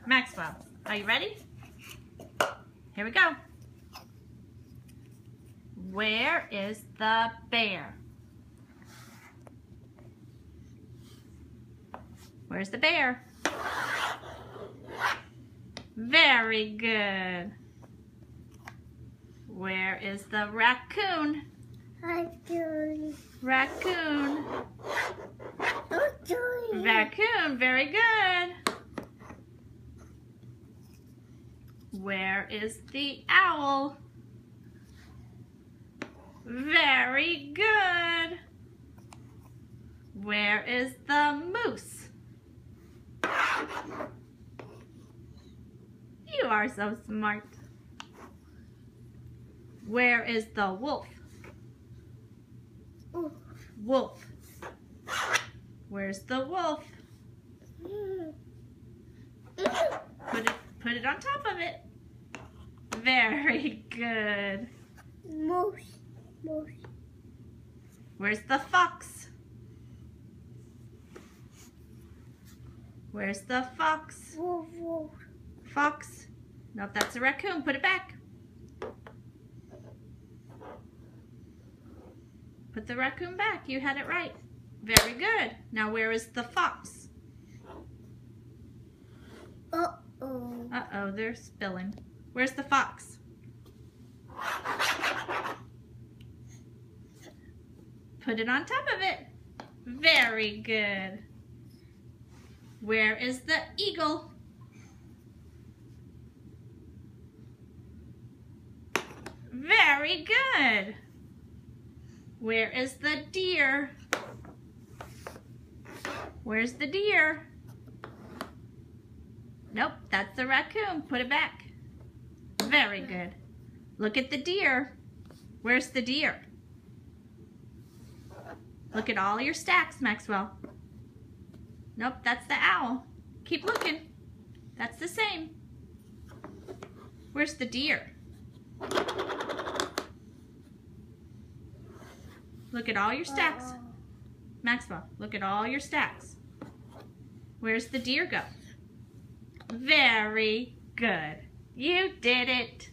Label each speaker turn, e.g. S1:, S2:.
S1: Maxwell, are you ready? Here we go. Where is the bear? Where's the bear? Very good. Where is the raccoon?
S2: Raccoon.
S1: Raccoon. Raccoon, very good. Where is the owl? Very good. Where is the moose? You are so smart. Where is the wolf? Wolf. Where's the wolf? Put it on top of it. Very good.
S2: Moose.
S1: Where's the fox? Where's the fox?
S2: Wolf.
S1: Fox. Nope, that's a raccoon. Put it back. Put the raccoon back. You had it right. Very good. Now where is the fox?
S2: Uh-oh.
S1: Uh-oh, they're spilling. Where's the fox? Put it on top of it. Very good. Where is the eagle? Very good. Where is the deer? Where's the deer? Nope, that's the raccoon. Put it back. Very good. Look at the deer. Where's the deer? Look at all your stacks, Maxwell. Nope, that's the owl. Keep looking. That's the same. Where's the deer? Look at all your stacks. Maxwell, look at all your stacks. Where's the deer go? Very good. You did it.